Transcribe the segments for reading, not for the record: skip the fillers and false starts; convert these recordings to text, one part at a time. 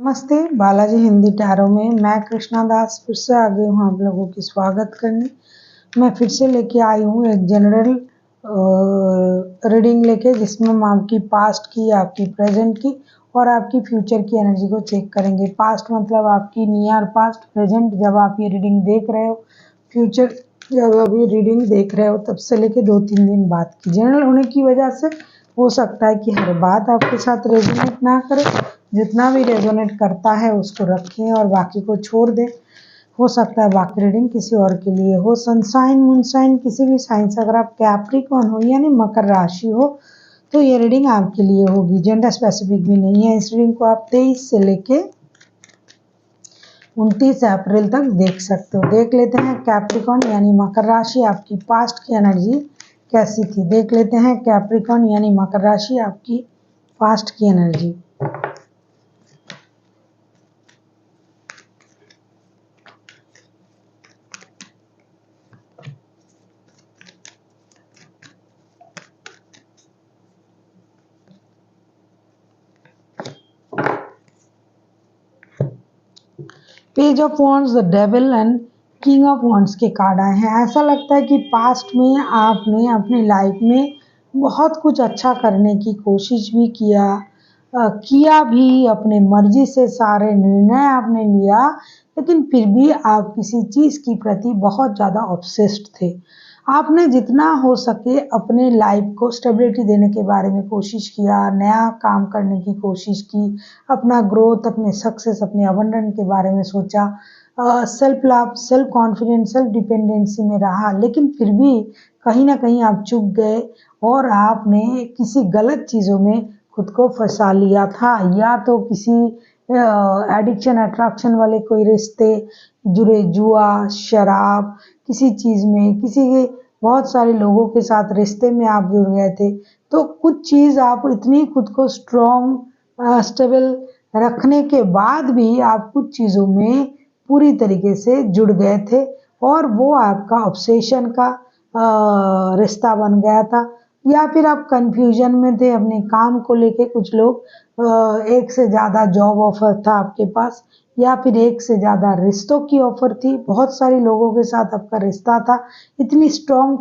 नमस्ते, बालाजी हिंदी टैरो में मैं कृष्णा दास फिर से आ गई हूँ आप लोगों की स्वागत करने। मैं फिर से लेके आई हूँ एक जनरल रीडिंग लेके, जिसमें हम आपकी पास्ट की, आपकी प्रेजेंट की और आपकी फ्यूचर की एनर्जी को चेक करेंगे। पास्ट मतलब आपकी नियर पास्ट, प्रेजेंट जब आप ये रीडिंग देख रहे हो, फ्यूचर जब आप ये रीडिंग देख रहे हो तब से लेके 2-3 दिन बाद की। जनरल होने की वजह से हो सकता है कि हर बात आपके साथ रेजोनेट ना करे, जितना भी रेजोनेट करता है उसको रखें और बाकी को छोड़ दें। हो सकता है बाकी रीडिंग किसी और के लिए हो। सनसाइन मूनसाइन किसी भी साइन से अगर आप कैप्रिकॉर्न हो यानी मकर राशि हो तो ये रीडिंग आपके लिए होगी। जेंडर स्पेसिफिक भी नहीं है। इस रीडिंग को आप 23 से लेके 29 अप्रैल तक देख सकते हो। देख लेते हैं कैप्रिकॉर्न यानी मकर राशि आपकी पास्ट की एनर्जी कैसी थी। देख लेते हैं कैप्रिकॉर्न यानी मकर राशि आपकी पास्ट की energy. Page of wands, the devil and king of wands के कार्ड आए हैं। ऐसा लगता है कि पास्ट में आपने अपनी लाइफ में बहुत कुछ अच्छा करने की कोशिश भी किया भी, अपने मर्जी से सारे निर्णय आपने लिया, लेकिन फिर भी आप किसी चीज़ की प्रति बहुत ज़्यादा ऑब्सेस्ड थे। आपने जितना हो सके अपने लाइफ को स्टेबिलिटी देने के बारे में कोशिश किया, नया काम करने की कोशिश की, अपना ग्रोथ, अपने सक्सेस, अपने अबंडेंस के बारे में सोचा, self love, self confidence, self dependency में रहा, लेकिन फिर भी कहीं ना कहीं आप चूक गए और आपने किसी गलत चीज़ों में खुद को फंसा लिया था। या तो किसी एडिक्शन, अट्रैक्शन वाले कोई रिश्ते जुड़े, जुआ, शराब, किसी चीज़ में, किसी के बहुत सारे लोगों के साथ रिश्ते में आप जुड़ गए थे। तो कुछ चीज़ आप इतनी खुद को स्ट्रॉन्ग, स्टेबल रखने के बाद भी आप कुछ चीज़ों में पूरी तरीके से जुड़ गए थे और वो आपका ऑब्सेशन का रिश्ता बन गया था। या फिर आप कंफ्यूजन में थे अपने काम को लेके। कुछ लोग एक से ज़्यादा जॉब ऑफर था आपके पास, या फिर एक से ज़्यादा रिश्तों की ऑफर थी। बहुत सारे लोगों के साथ आपका रिश्ता था। इतनी स्ट्रॉन्ग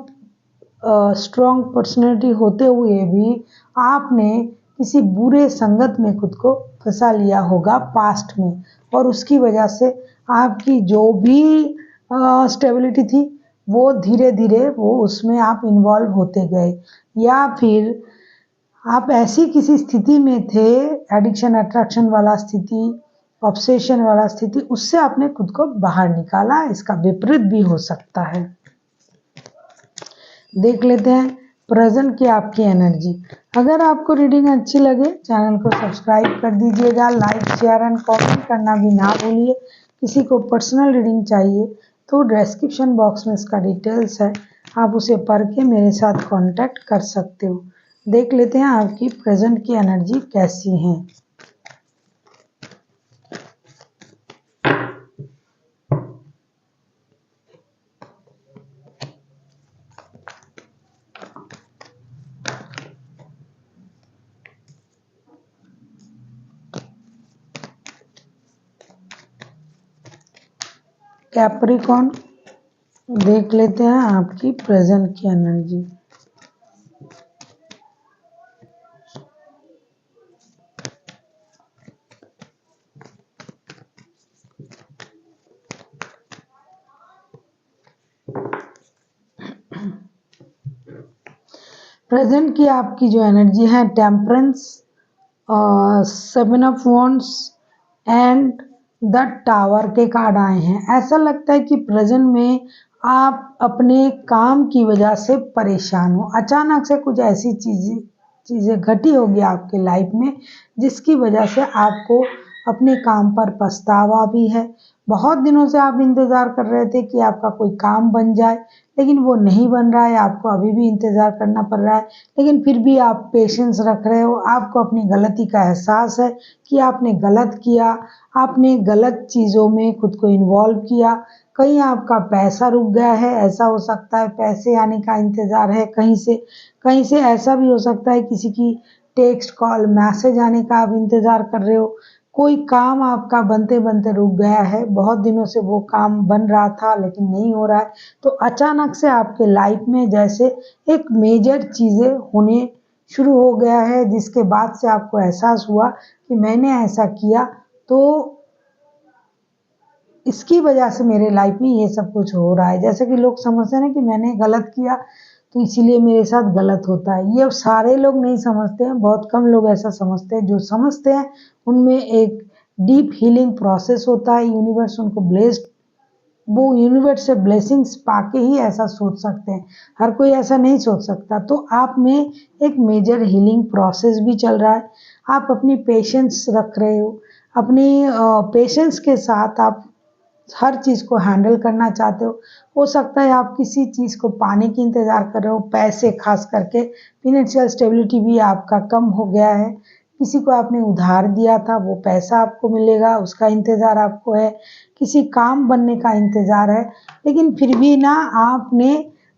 पर्सनैलिटी होते हुए भी आपने किसी बुरे संगत में खुद को फंसा लिया होगा पास्ट में, और उसकी वजह से आपकी जो भी स्टेबिलिटी थी वो धीरे धीरे वो उसमें आप इन्वॉल्व होते गए। या फिर आप ऐसी किसी स्थिति में थे, एडिक्शन अट्रैक्शन वाला स्थिति, ऑब्सेशन वाला स्थिति, उससे आपने खुद को बाहर निकाला। इसका विपरीत भी हो सकता है। देख लेते हैं प्रेजेंट की आपकी एनर्जी। अगर आपको रीडिंग अच्छी लगे चैनल को सब्सक्राइब कर दीजिएगा, लाइक शेयर एंड कमेंट करना भी ना भूलिए। किसी को पर्सनल रीडिंग चाहिए तो डिस्क्रिप्शन बॉक्स में इसका डिटेल्स है, आप उसे पढ़ के मेरे साथ कांटेक्ट कर सकते हो। देख लेते हैं आपकी प्रेजेंट की एनर्जी कैसी है। कैप्रिकॉर्न, देख लेते हैं आपकी प्रेजेंट की एनर्जी। प्रेजेंट की आपकी जो एनर्जी है temperance, 7 of wands and the tower के कार्ड आए हैं। ऐसा लगता है कि प्रेजेंट में आप अपने काम की वजह से परेशान हो। अचानक से कुछ ऐसी चीज़ें घटी होगी आपके लाइफ में जिसकी वजह से आपको अपने काम पर पछतावा भी है। बहुत दिनों से आप इंतज़ार कर रहे थे कि आपका कोई काम बन जाए, लेकिन वो नहीं बन रहा है। आपको अभी भी इंतज़ार करना पड़ रहा है, लेकिन फिर भी आप पेशेंस रख रहे हो। आपको अपनी गलती का एहसास है कि आपने गलत किया, आपने गलत चीज़ों में खुद को इन्वॉल्व किया। कहीं आपका पैसा रुक गया है, ऐसा हो सकता है, पैसे आने का इंतज़ार है कहीं से ऐसा भी हो सकता है किसी की टेक्स्ट, कॉल, मैसेज आने का आप इंतज़ार कर रहे हो। कोई काम आपका बनते-बनते रुक गया है, बहुत दिनों से वो काम बन रहा था लेकिन नहीं हो रहा है, तो अचानक से आपके लाइफ में जैसे एक मेजर चीज़ें होने शुरू हो गया है, जिसके बाद से आपको एहसास हुआ कि मैंने ऐसा किया तो इसकी वजह से मेरे लाइफ में ये सब कुछ हो रहा है। जैसे कि लोग समझते हैं ना कि मैंने गलत किया तो इसीलिए मेरे साथ गलत होता है। ये सारे लोग नहीं समझते हैं, बहुत कम लोग ऐसा समझते हैं। जो समझते हैं उनमें एक डीप हीलिंग प्रोसेस होता है। यूनिवर्स उनको ब्लेस्ड, वो यूनिवर्स से ब्लेसिंग्स पाके ही ऐसा सोच सकते हैं। हर कोई ऐसा नहीं सोच सकता। तो आप में एक मेजर हीलिंग प्रोसेस भी चल रहा है। आप अपनी पेशेंस रख रहे हो। अपनी पेशेंस के साथ आप हर चीज़ को हैंडल करना चाहते हो सकता है आप किसी चीज़ को पाने की इंतज़ार कर रहे हो, पैसे खास करके फाइनेंशियल स्टेबिलिटी भी आपका कम हो गया है। किसी को आपने उधार दिया था, वो पैसा आपको मिलेगा, उसका इंतज़ार आपको है। किसी काम बनने का इंतज़ार है, लेकिन फिर भी ना आपने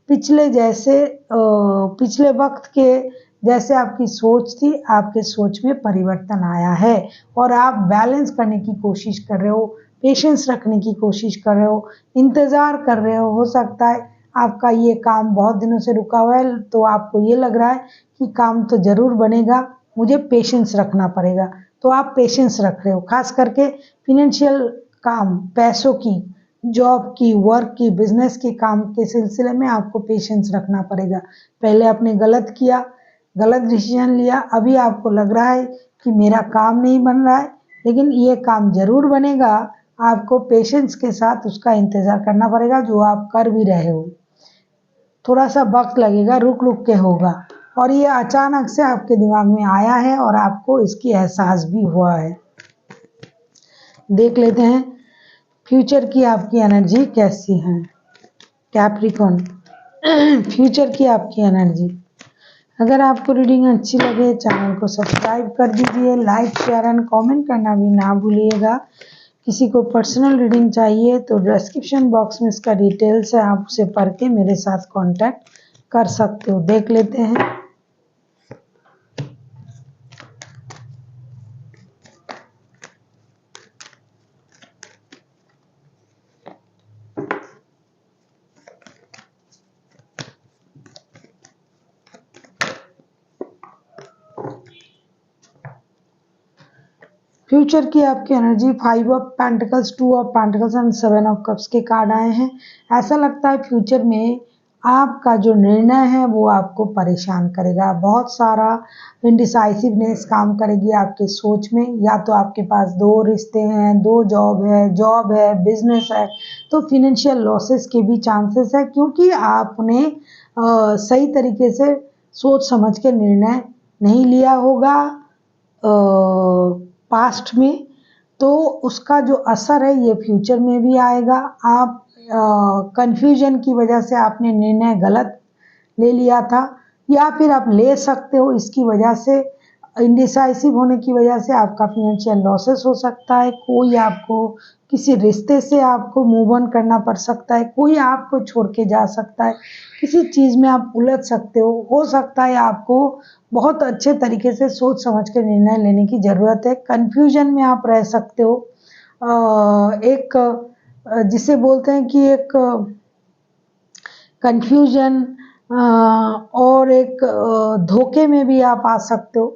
पिछले जैसे पिछले वक़्त के जैसे आपकी सोच थी, आपके सोच में परिवर्तन आया है और आप बैलेंस करने की कोशिश कर रहे हो, पेशेंस रखने की कोशिश कर रहे हो, इंतज़ार कर रहे हो सकता है आपका ये काम बहुत दिनों से रुका हुआ है, तो आपको ये लग रहा है कि काम तो ज़रूर बनेगा, मुझे पेशेंस रखना पड़ेगा। तो आप पेशेंस रख रहे हो, खास करके फाइनेंशियल काम, पैसों की, जॉब की, वर्क की, बिज़नेस के काम के सिलसिले में आपको पेशेंस रखना पड़ेगा। पहले आपने गलत किया, गलत डिसीजन लिया, अभी आपको लग रहा है कि मेरा काम नहीं बन रहा है, लेकिन ये काम ज़रूर बनेगा। आपको पेशेंस के साथ उसका इंतज़ार करना पड़ेगा, जो आप कर भी रहे हो। थोड़ा-सा वक़्त लगेगा, रुक-रुक के होगा और ये अचानक से आपके दिमाग में आया है और आपको इसकी एहसास भी हुआ है। देख लेते हैं फ्यूचर की आपकी एनर्जी कैसी है। कैप्रिकॉर्न फ्यूचर की आपकी एनर्जी। अगर आपको रीडिंग अच्छी लगे चैनल को सब्सक्राइब कर दीजिए, लाइक शेयर एंड कमेंट करना भी ना भूलिएगा। किसी को पर्सनल रीडिंग चाहिए तो डिस्क्रिप्शन बॉक्स में इसका डिटेल्स है, आप उसे पढ़ के मेरे साथ कांटेक्ट कर सकते हो। देख लेते हैं फ्यूचर की आपकी energy. 5 of pentacles, 2 of pentacles and 7 of cups के कार्ड आए हैं। ऐसा लगता है फ्यूचर में आपका जो निर्णय है वो आपको परेशान करेगा। बहुत सारा इंडिसाइसिवनेस काम करेगी आपके सोच में। या तो आपके पास 2 रिश्ते हैं, 2 जॉब है, बिजनेस है, तो फाइनेंशियल लॉसेस के भी चांसेस है, क्योंकि आपने सही तरीके से सोच समझ के निर्णय नहीं लिया होगा पास्ट में, तो उसका जो असर है ये फ्यूचर में भी आएगा। आप कंफ्यूजन की वजह से आपने निर्णय गलत ले लिया था, या फिर आप ले सकते हो, इसकी वजह से इंडिसाइसिव होने की वजह से आपका फाइनेंशियल लॉसेस हो सकता है। कोई आपको किसी रिश्ते से आपको मूव ऑन करना पड़ सकता है, कोई आपको छोड़ के जा सकता है, किसी चीज़ में आप उलझ सकते हो सकता है आपको बहुत अच्छे तरीके से सोच समझ के निर्णय लेने की ज़रूरत है। कन्फ्यूजन में आप रह सकते हो। एक जिसे बोलते हैं कि एक कन्फ्यूजन और एक धोखे में भी आप आ सकते हो।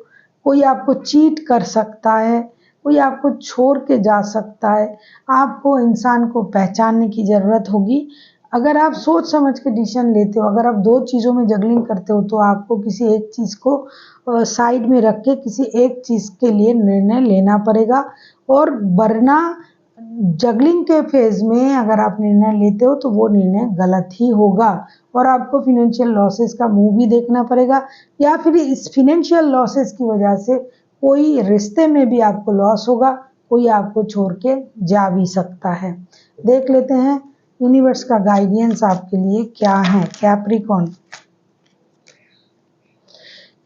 कोई आपको चीट कर सकता है, कोई आपको छोड़ के जा सकता है। आपको इंसान को पहचानने की ज़रूरत होगी। अगर आप सोच समझ के डिसीजन लेते हो, अगर आप 2 चीज़ों में जगलिंग करते हो, तो आपको किसी एक चीज़ को साइड में रख के किसी एक चीज़ के लिए निर्णय लेना पड़ेगा। और वरना जगलिंग के फेज़ में अगर आप निर्णय लेते हो तो वो निर्णय गलत ही होगा और आपको फाइनेंशियल लॉसेस का मुँह भी देखना पड़ेगा, या फिर इस फाइनेंशियल लॉसेस की वजह से कोई रिश्ते में भी आपको लॉस होगा, कोई आपको छोड़ के जा भी सकता है। देख लेते हैं यूनिवर्स का गाइडेंस आपके लिए क्या है। कैप्रिकॉर्न,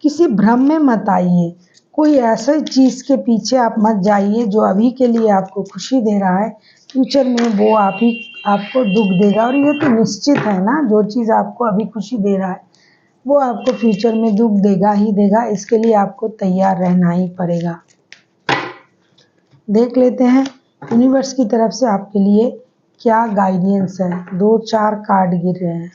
किसी भ्रम में मत आइए। कोई ऐसे चीज़ के पीछे आप मत जाइए जो अभी के लिए आपको खुशी दे रहा है, फ्यूचर में वो आपको दुख देगा। और ये तो निश्चित है ना, जो चीज़ आपको अभी खुशी दे रहा है वो आपको फ्यूचर में दुख देगा ही देगा। इसके लिए आपको तैयार रहना ही पड़ेगा। देख लेते हैं यूनिवर्स की तरफ से आपके लिए क्या गाइडेंस है। 2-4 कार्ड गिर रहे हैं।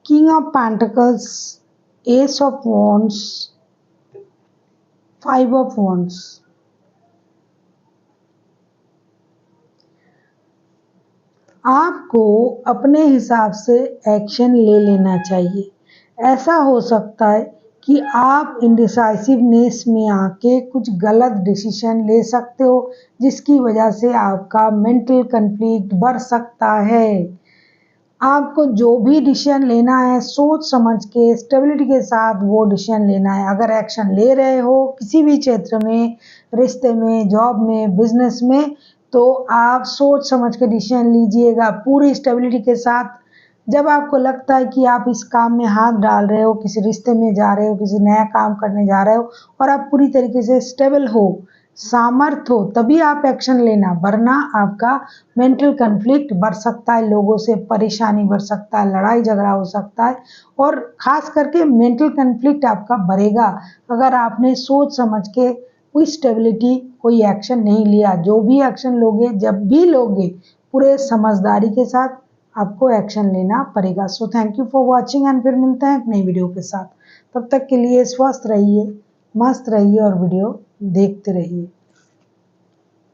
King of Pentacles, Ace of Wands, 5 of Wands। आपको अपने हिसाब से एक्शन ले लेना चाहिए। ऐसा हो सकता है कि आप इंडिसाइसिवनेस में आके कुछ गलत डिसीजन ले सकते हो, जिसकी वजह से आपका मेंटल कन्फ्लिक्ट बढ़ सकता है। आपको जो भी डिसीजन लेना है सोच समझ के स्टेबिलिटी के साथ वो डिसीजन लेना है। अगर एक्शन ले रहे हो किसी भी क्षेत्र में, रिश्ते में, जॉब में, बिजनेस में, तो आप सोच समझ के डिसीजन लीजिएगा पूरी स्टेबिलिटी के साथ। जब आपको लगता है कि आप इस काम में हाथ डाल रहे हो, किसी रिश्ते में जा रहे हो, किसी नया काम करने जा रहे हो और आप पूरी तरीके से स्टेबल हो, सामर्थ्य हो, तभी आप एक्शन लेना, वरना आपका मेंटल कन्फ्लिक्ट बढ़ सकता है, लोगों से परेशानी बढ़ सकता है, लड़ाई झगड़ा हो सकता है और खास करके मेंटल कन्फ्लिक्ट आपका बढ़ेगा अगर आपने सोच समझ के कोई स्टेबिलिटी कोई एक्शन नहीं लिया। जो भी एक्शन लोगे, जब भी लोगे, पूरे समझदारी के साथ आपको एक्शन लेना पड़ेगा। So thank you for watching and फिर मिलते हैं एक नई वीडियो के साथ। तब तक के लिए स्वस्थ रहिए, मस्त रहिए और वीडियो देखते रहिए।